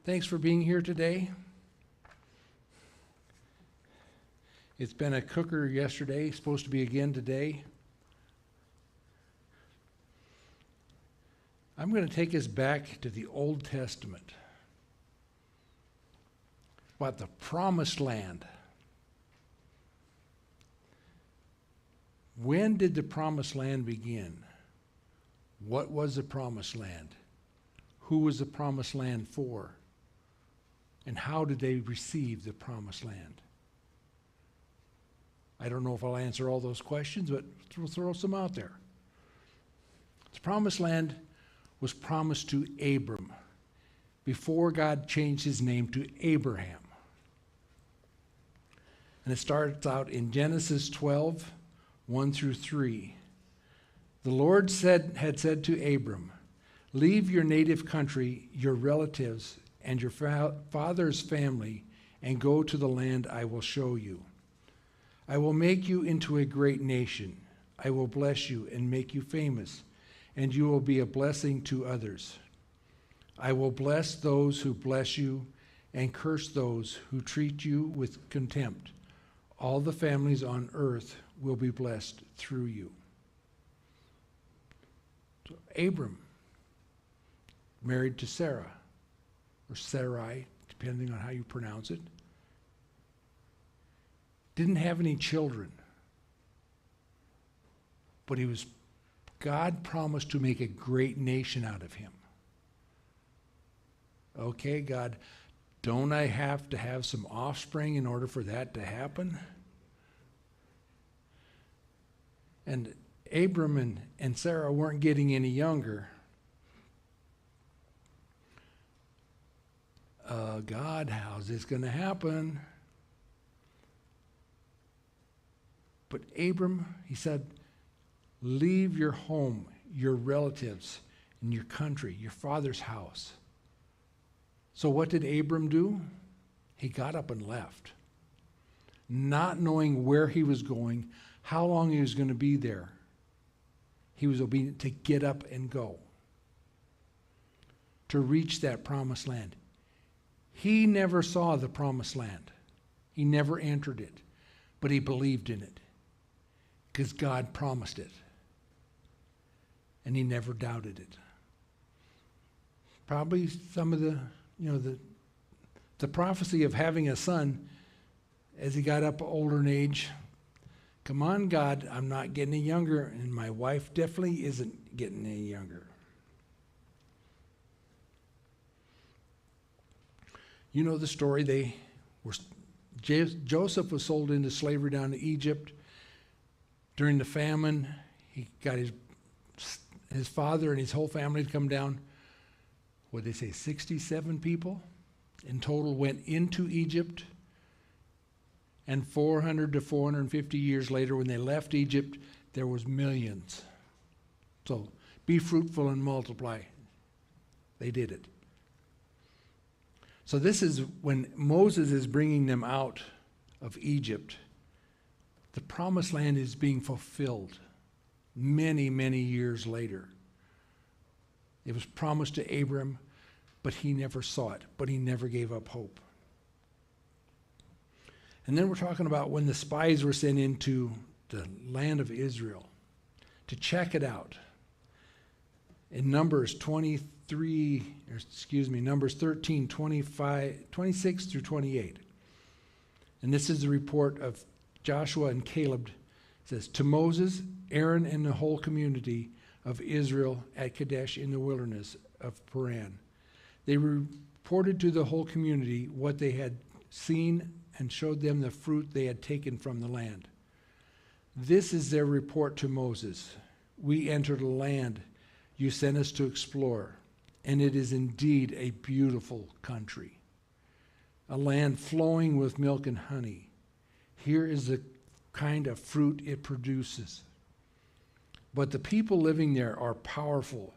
Thanks for being here today. It's been a cooker yesterday, supposed to be again today. I'm going to take us back to the Old Testament. About the Promised Land. When did the Promised Land begin? What was the Promised Land? Who was the Promised Land for? And how did they receive the Promised Land? I don't know if I'll answer all those questions, but we'll throw some out there. The Promised Land was promised to Abram before God changed his name to Abraham. And it starts out in Genesis 12, 1 through 3. The Lord had said to Abram, "Leave your native country, your relatives, and your father's family, and go to the land I will show you. I will make you into a great nation. I will bless you and make you famous, and you will be a blessing to others. I will bless those who bless you and curse those who treat you with contempt. All the families on earth will be blessed through you." So Abram, married to Sarah, or Sarai, depending on how you pronounce it, didn't have any children. But God promised to make a great nation out of him. Okay, God, don't I have to have some offspring in order for that to happen? And Abram and Sarah weren't getting any younger. God, how's this going to happen? But Abram, he said, leave your home, your relatives, and your country, your father's house. So what did Abram do? He got up and left, not knowing where he was going, how long he was going to be there. He was obedient to get up and go, to reach that promised land. He never saw the promised land. He never entered it, but he believed in it because God promised it, and he never doubted it. Probably some of the prophecy of having a son as he got up older in age. Come on, God, I'm not getting any younger, and my wife definitely isn't getting any younger. You know the story. Joseph was sold into slavery down to Egypt. During the famine, he got his father and his whole family to come down. What did they say, 67 people in total went into Egypt. And 400 to 450 years later, when they left Egypt, there was millions. So be fruitful and multiply. They did it. So this is when Moses is bringing them out of Egypt. The promised land is being fulfilled many, many years later. It was promised to Abram, but he never saw it, but he never gave up hope. And then we're talking about when the spies were sent into the land of Israel to check it out. In Numbers 13, 26 through 28. And this is the report of Joshua and Caleb. It says, to Moses, Aaron, and the whole community of Israel at Kadesh in the wilderness of Paran. They reported to the whole community what they had seen and showed them the fruit they had taken from the land. This is their report to Moses. We entered a land you sent us to explore, and it is indeed a beautiful country, a land flowing with milk and honey. Here is the kind of fruit it produces. But the people living there are powerful,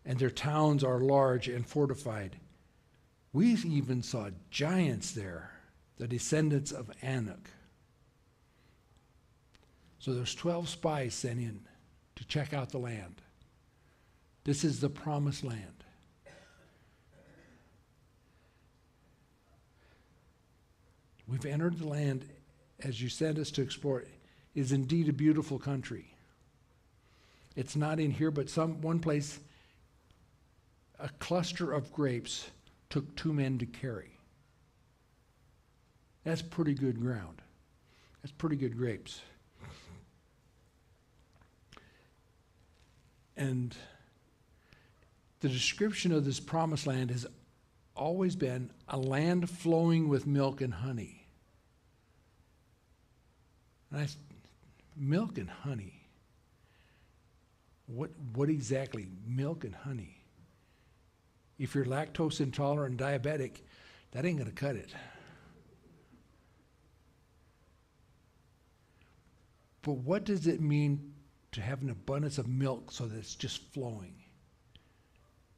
and their towns are large and fortified. We even saw giants there, the descendants of Anak. So there's 12 spies sent in to check out the land. This is the promised land. We've entered the land as you sent us to explore. It is indeed a beautiful country. It's not in here, but one place, a cluster of grapes took 2 men to carry. That's pretty good ground. That's pretty good grapes. And the description of this promised land has always been a land flowing with milk and honey. And milk and honey. What exactly? Milk and honey. If you're lactose intolerant and diabetic, that ain't going to cut it. But what does it mean to have an abundance of milk so that it's just flowing?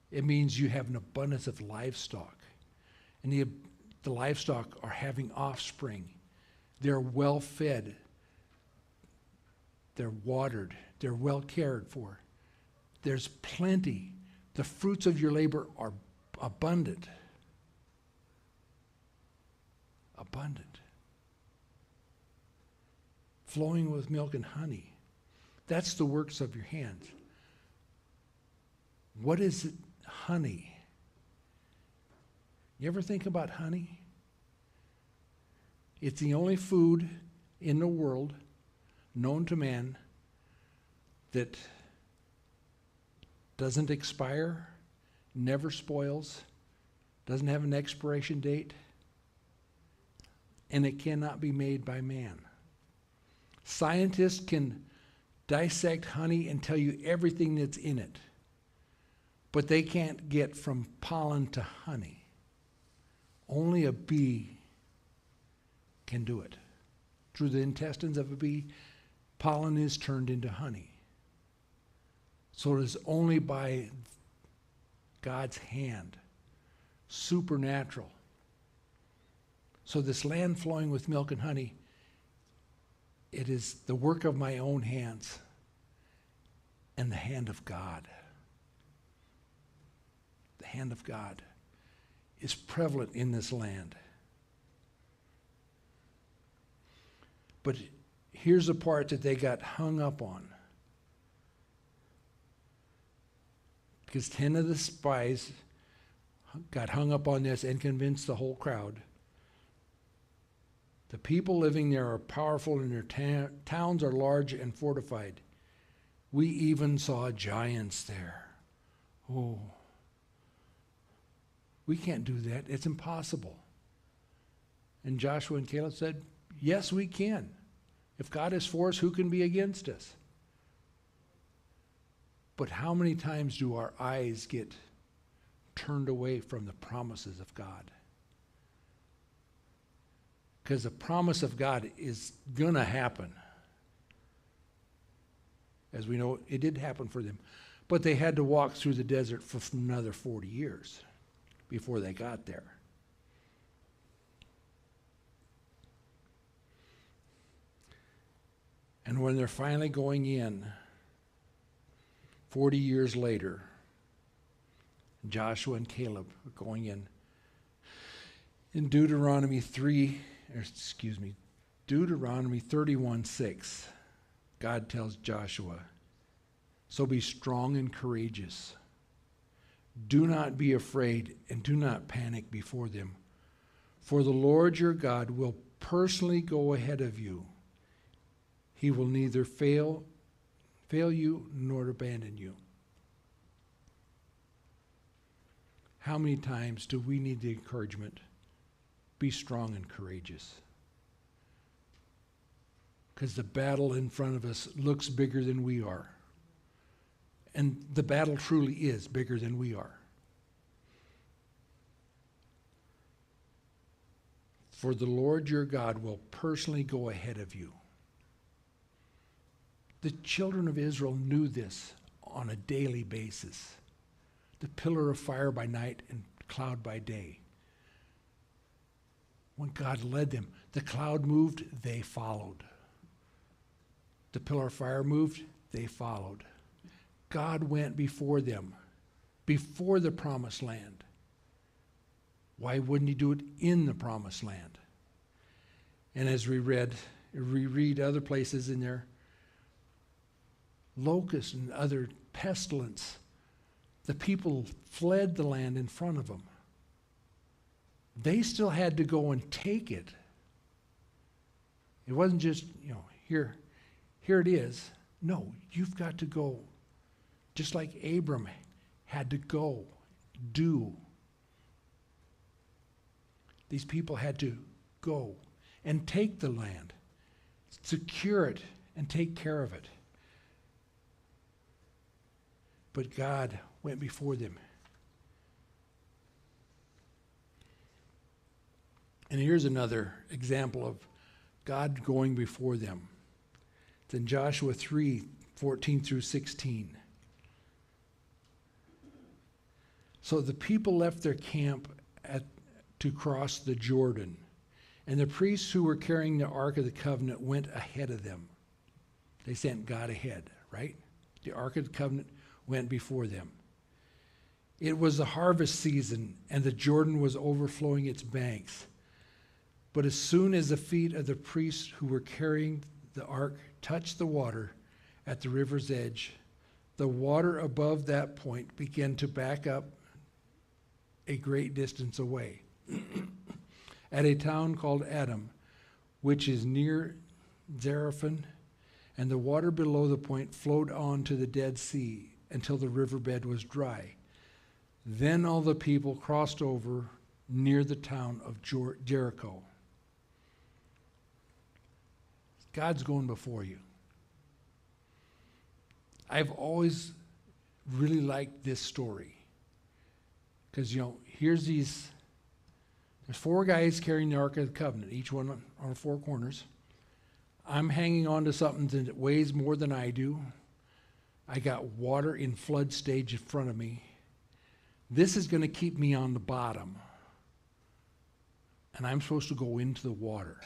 It means you have an abundance of livestock. And the livestock are having offspring. They're well fed. They're watered. They're well cared for. There's plenty. The fruits of your labor are abundant. Abundant. Flowing with milk and honey. That's the works of your hands. What is it? Honey. You ever think about honey? It's the only food in the world known to man that doesn't expire, never spoils, doesn't have an expiration date, and it cannot be made by man. Scientists can dissect honey and tell you everything that's in it, but they can't get from pollen to honey. Only a bee can do it. Through the intestines of a bee, pollen is turned into honey. So it is only by God's hand, supernatural. So this land flowing with milk and honey, it is the work of my own hands and the hand of God. The hand of God is prevalent in this land. But here's the part that they got hung up on. Because 10 of the spies got hung up on this and convinced the whole crowd. The people living there are powerful and their towns are large and fortified. We even saw giants there. Oh, we can't do that. It's impossible. And Joshua and Caleb said, yes, we can. If God is for us, who can be against us? But how many times do our eyes get turned away from the promises of God? Because the promise of God is going to happen. As we know, it did happen for them. But they had to walk through the desert for another 40 years before they got there. And when they're finally going in, 40 years later, Joshua and Caleb are going in. In Deuteronomy 31:6, God tells Joshua, so be strong and courageous. Do not be afraid and do not panic before them. For the Lord your God will personally go ahead of you. He will neither fail you nor abandon you. How many times do we need the encouragement? Be strong and courageous. Because the battle in front of us looks bigger than we are. And the battle truly is bigger than we are. For the Lord your God will personally go ahead of you. The children of Israel knew this on a daily basis. The pillar of fire by night and cloud by day. When God led them, the cloud moved, they followed. The pillar of fire moved, they followed. God went before them, before the promised land. Why wouldn't he do it in the promised land? And as we read other places in there, locusts and other pestilence, the people fled the land in front of them. They still had to go and take it. It wasn't just, here it is. No, you've got to go. Just like Abram had to go, do. These people had to go and take the land, secure it, and take care of it. But God went before them. And here's another example of God going before them. It's in Joshua 3:14 through 16. So the people left their camp to cross the Jordan, and the priests who were carrying the Ark of the Covenant went ahead of them. They sent God ahead, right? The Ark of the Covenant went before them. It was the harvest season, and the Jordan was overflowing its banks. But as soon as the feet of the priests who were carrying the ark touched the water at the river's edge, the water above that point began to back up a great distance away. At a town called Adam, which is near Zarephath, and the water below the point flowed on to the Dead Sea until the riverbed was dry. Then all the people crossed over near the town of Jericho. God's going before you. I've always really liked this story. Because, there's 4 guys carrying the Ark of the Covenant, each one on 4 corners. I'm hanging on to something that weighs more than I do. I got water in flood stage in front of me. This is going to keep me on the bottom. And I'm supposed to go into the water.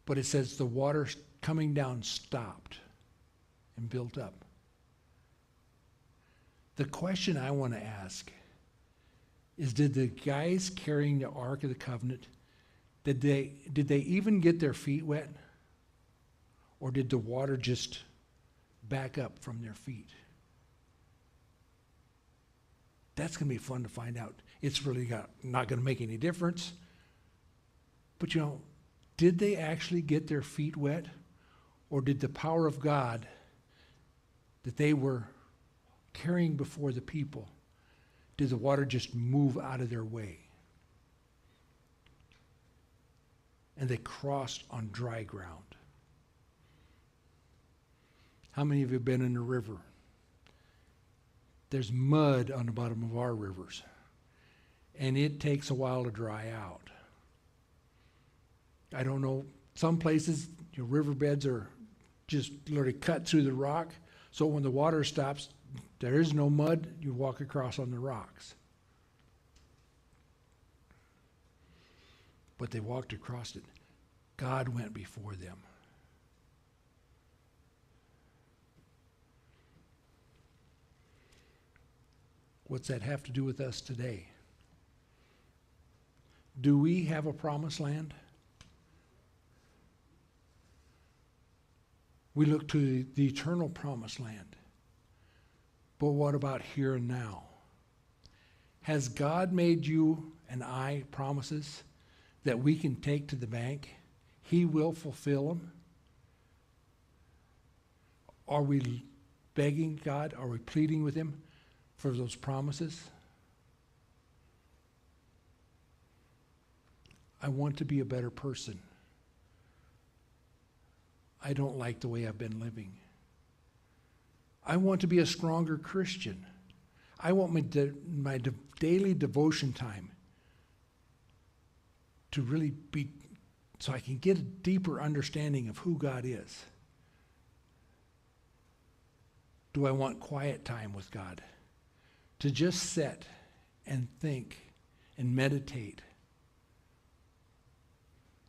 But it says the water coming down stopped and built up. The question I want to ask is, did the guys carrying the Ark of the Covenant, did they even get their feet wet? Or did the water just back up from their feet? That's going to be fun to find out. It's really not going to make any difference. But did they actually get their feet wet? Or did the power of God that they were carrying before the people, did the water just move out of their way? And they crossed on dry ground. How many of you have been in a river? There's mud on the bottom of our rivers, and it takes a while to dry out. I don't know, some places your riverbeds are just literally cut through the rock, so when the water stops, there is no mud, you walk across on the rocks. But they walked across it. God went before them. What's that have to do with us today? Do we have a promised land? We look to the eternal promised land. But what about here and now? Has God made you and I promises that we can take to the bank? He will fulfill them. Are we begging God? Are we pleading with Him for those promises? I want to be a better person. I don't like the way I've been living. I want to be a stronger Christian. I want my daily devotion time to really be, so I can get a deeper understanding of who God is. Do I want quiet time with God? To just sit and think and meditate?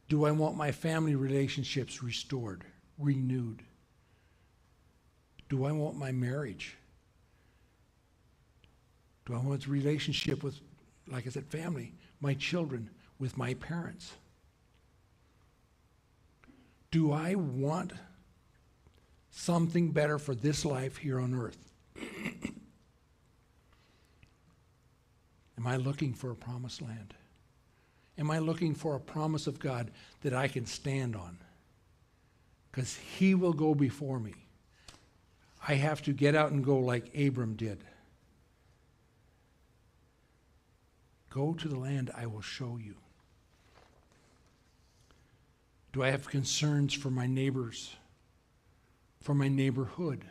Do I want my family relationships restored, renewed? Do I want my marriage? Do I want the relationship with, like I said, family, my children, with my parents? Do I want something better for this life here on earth? Am I looking for a promised land? Am I looking for a promise of God that I can stand on? Because he will go before me. I have to get out and go like Abram did. Go to the land I will show you. Do I have concerns for my neighbors, for my neighborhood?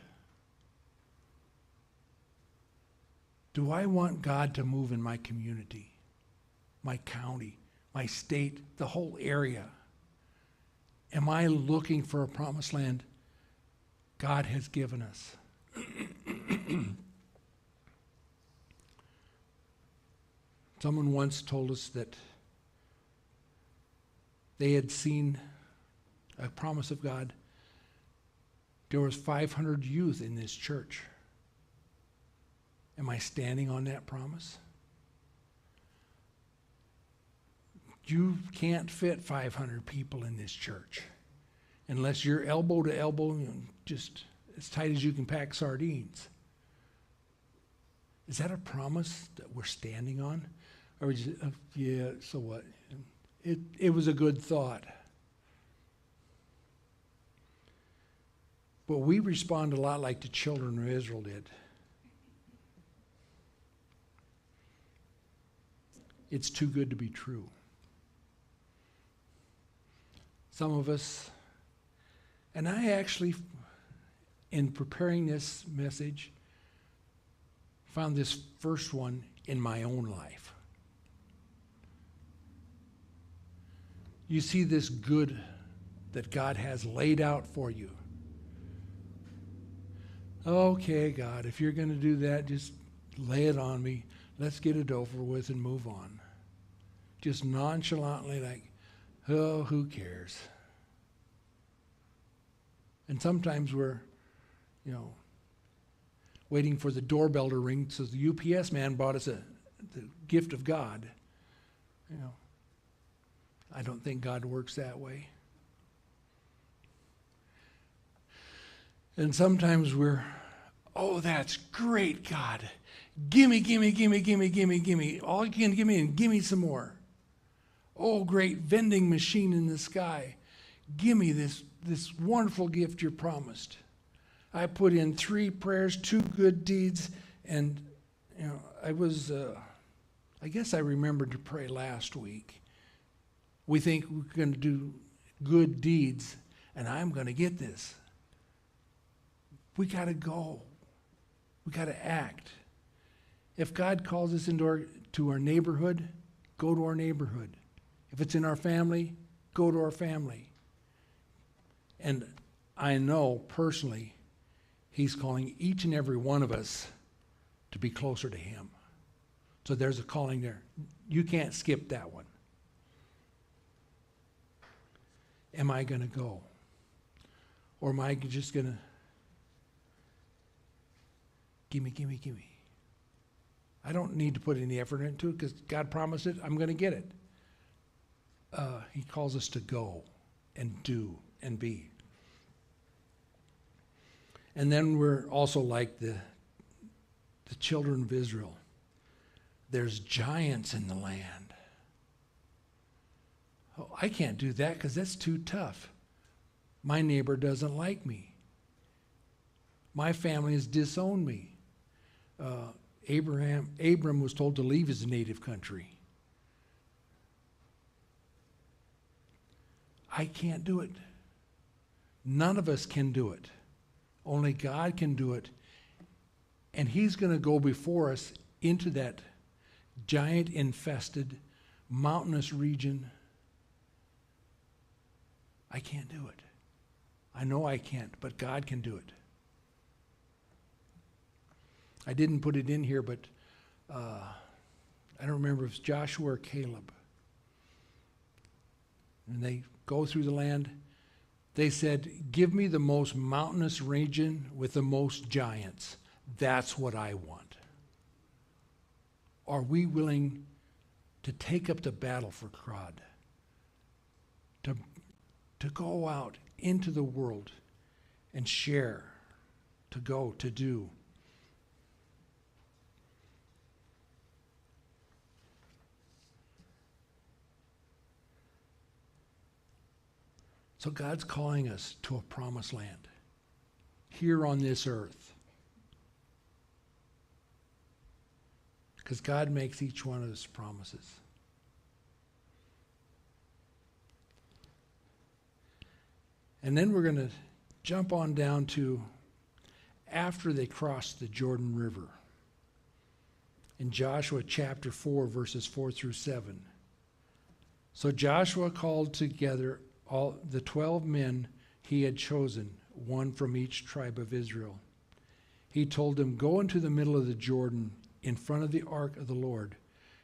Do I want God to move in my community, my county, my state, the whole area? Am I looking for a promised land God has given us? Someone once told us that they had seen a promise of God. There was 500 youth in this church. Am I standing on that promise? You can't fit 500 people in this church unless you're elbow to elbow, just as tight as you can pack sardines. Is that a promise that we're standing on? Or is it, yeah, so what? It was a good thought. But we respond a lot like the children of Israel did. It's too good to be true. Some of us, and I actually, in preparing this message, found this first one in my own life. You see this good that God has laid out for you. Okay, God, if you're going to do that, just lay it on me. Let's get it over with and move on. Just nonchalantly like, oh, who cares? And sometimes we're, waiting for the doorbell to ring so the UPS man brought us the gift of God. I don't think God works that way. And sometimes we're, oh, that's great, God. Gimme, gimme, gimme, gimme, gimme, gimme. All you can give me and gimme some more. Oh, great vending machine in the sky. Gimme this wonderful gift you're promised. I put in 3 prayers, 2 good deeds, and I guess I remembered to pray last week. We think we're going to do good deeds, and I'm going to get this. We got to go. We got to act. If God calls us to our neighborhood, go to our neighborhood. If it's in our family, go to our family. And I know personally, he's calling each and every one of us to be closer to him. So there's a calling there. You can't skip that one. Am I going to go? Or am I just going to gimme, gimme, gimme? I don't need to put any effort into it because God promised it. I'm going to get it. He calls us to go and do and be. And then we're also like the children of Israel. There's giants in the land. Oh, I can't do that because that's too tough. My neighbor doesn't like me. My family has disowned me. Abram was told to leave his native country. I can't do it. None of us can do it. Only God can do it. And he's going to go before us into that giant-infested, mountainous region. I can't do it. I know I can't, but God can do it. I didn't put it in here, but I don't remember if it's Joshua or Caleb. And they go through the land. They said, give me the most mountainous region with the most giants. That's what I want. Are we willing to take up the battle for God? To go out into the world and share, to go, to do. So God's calling us to a promised land here on this earth. Because God makes each one of us promises. And then we're going to jump on down to after they crossed the Jordan River. In Joshua chapter 4, verses 4 through 7. So Joshua called together all the 12 men he had chosen, one from each tribe of Israel. He told them, "Go into the middle of the Jordan in front of the ark of the Lord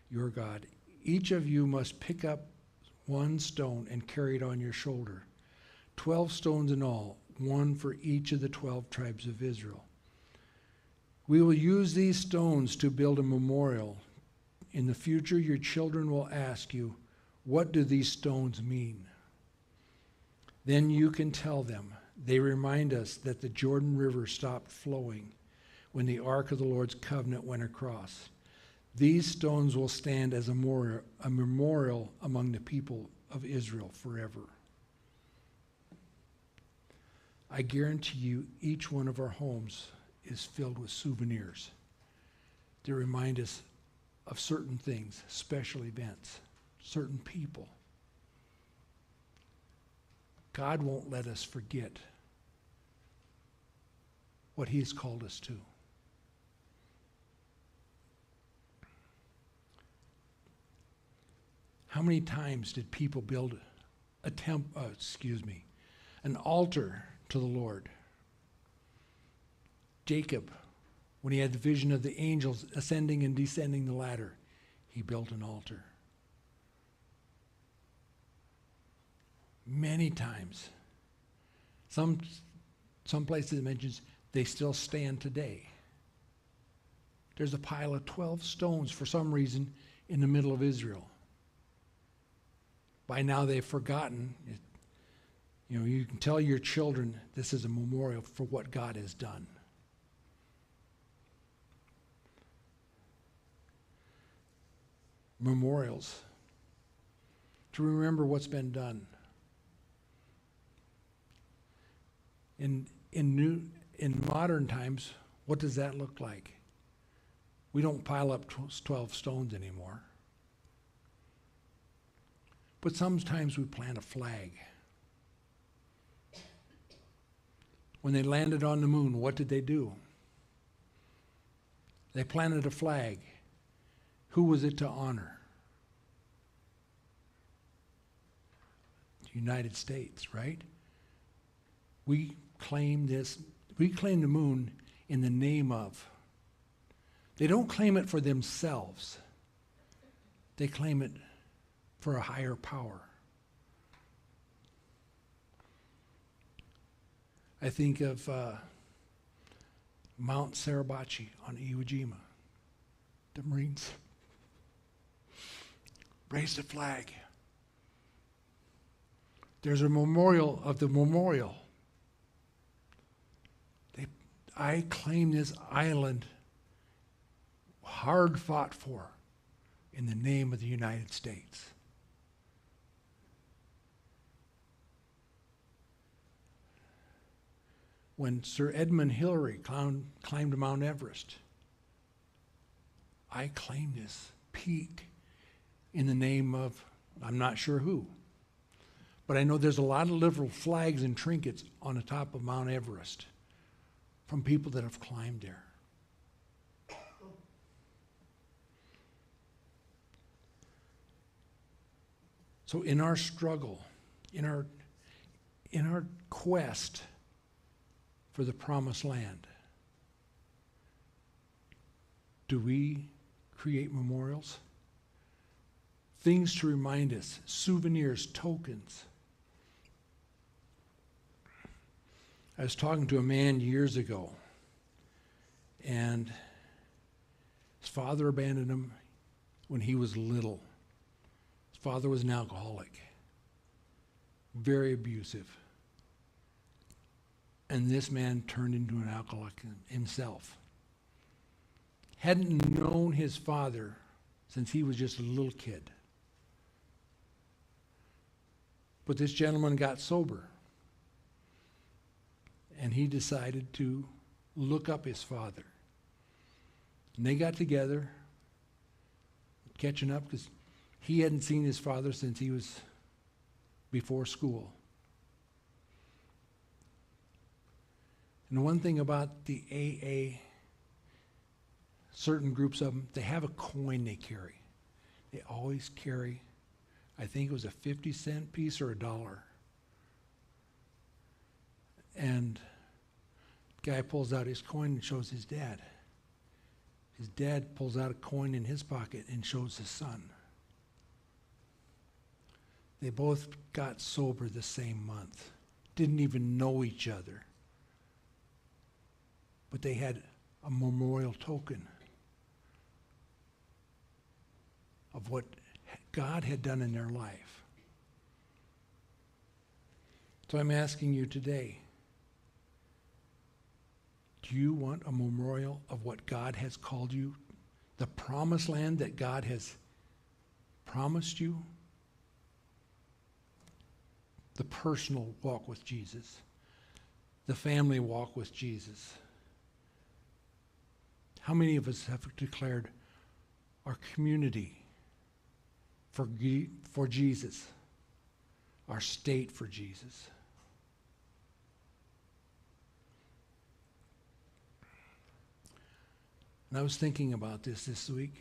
your God. Each of you must pick up one stone and carry it on your shoulder. 12 stones in all, one for each of the 12 tribes of Israel. We will use these stones to build a memorial. In the future, your children will ask you, 'What do these stones mean?' Then you can tell them, 'They remind us that the Jordan River stopped flowing when the ark of the Lord's covenant went across. These stones will stand as a memorial among the people of Israel forever.' I guarantee you, each one of our homes is filled with souvenirs that remind us of certain things, special events, certain people. God won't let us forget what He has called us to. How many times did people build an altar to the Lord? Jacob, when he had the vision of the angels ascending and descending the ladder, he built an altar. Many times. Some places it mentions they still stand today. There's a pile of 12 stones for some reason in the middle of Israel. By now they've forgotten. You can tell your children this is a memorial for what God has done. Memorials. To remember what's been done. In modern times, what does that look like? We don't pile up 12 stones anymore. But sometimes we plant a flag. When they landed on the moon, what did they do? They planted a flag. Who was it to honor? The United States, right? We claim the moon in the name of. They don't claim it for themselves. They claim it for a higher power. I think of Mount Suribachi on Iwo Jima. The Marines raised a flag. There's a memorial of the memorial. I claim this island, hard fought for, in the name of the United States. When Sir Edmund Hillary climbed Mount Everest, I claim this peak in the name of, I'm not sure who, but I know there's a lot of liberal flags and trinkets on the top of Mount Everest from people that have climbed there. So in our struggle, in our quest for the promised land, do we create memorials? Things to remind us, souvenirs, tokens. I was talking to a man years ago, and his father abandoned him when he was little. His father was an alcoholic, very abusive. And this man turned into an alcoholic himself. Hadn't known his father since he was just a little kid. But this gentleman got sober. And he decided to look up his father. And they got together, catching up, because he hadn't seen his father since he was before school. And the one thing about the AA, certain groups of them, they have a coin they carry. They always carry, I think it was a 50-cent piece or $1. And the guy pulls out his coin and shows his dad. His dad pulls out a coin in his pocket and shows his son. They both got sober the same month. Didn't even know each other. But they had a memorial token of what God had done in their life. So I'm asking you today, do you want a memorial of what God has called you? The promised land that God has promised you? The personal walk with Jesus. The family walk with Jesus. How many of us have declared our community for Jesus, our state for Jesus? And I was thinking about this week.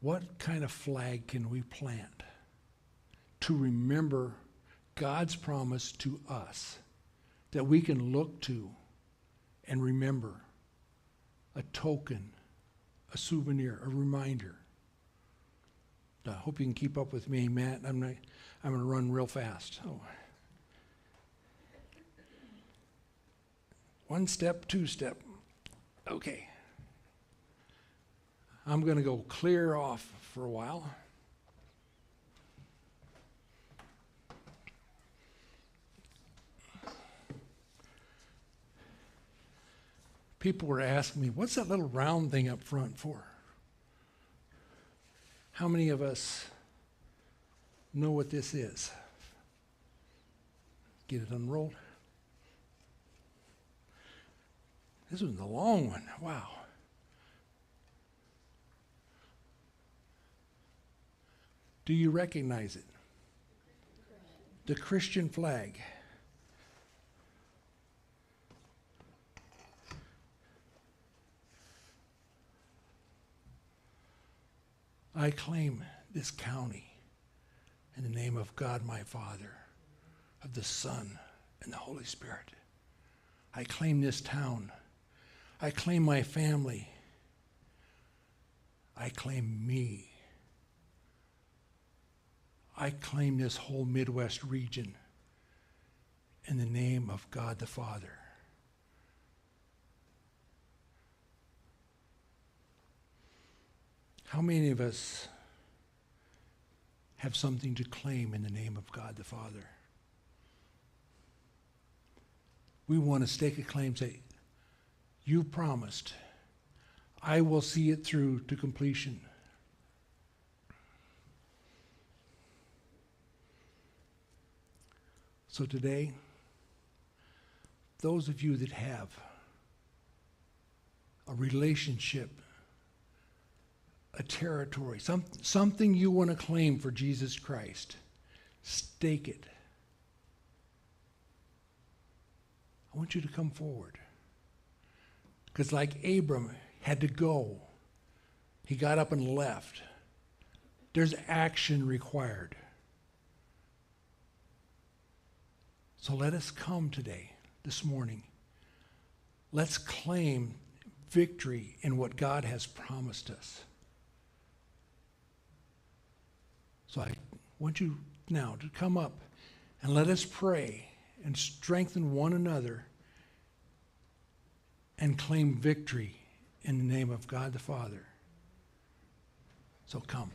What kind of flag can we plant to remember God's promise to us that we can look to and remember? A token, a souvenir, a reminder. I hope you can keep up with me, Matt. I'm going to run real fast. Oh. One step, two step. Okay. I'm going to go clear off for a while. People were asking me, what's that little round thing up front for? How many of us know what this is? Get it unrolled. This was the long one. Wow. Do you recognize it? The Christian flag. I claim this county in the name of God my Father, of the Son, and the Holy Spirit. I claim this town. I claim my family. I claim me. I claim this whole Midwest region in the name of God the Father. How many of us have something to claim in the name of God the Father? We want to stake a claim, say, you promised, I will see it through to completion. So today, those of you that have a relationship, a territory, something you want to claim for Jesus Christ, stake it. I want you to come forward. Because like Abram had to go, he got up and left. There's action required. So let us come today, this morning. Let's claim victory in what God has promised us. So I want you now to come up and let us pray and strengthen one another and claim victory in the name of God the Father. So come.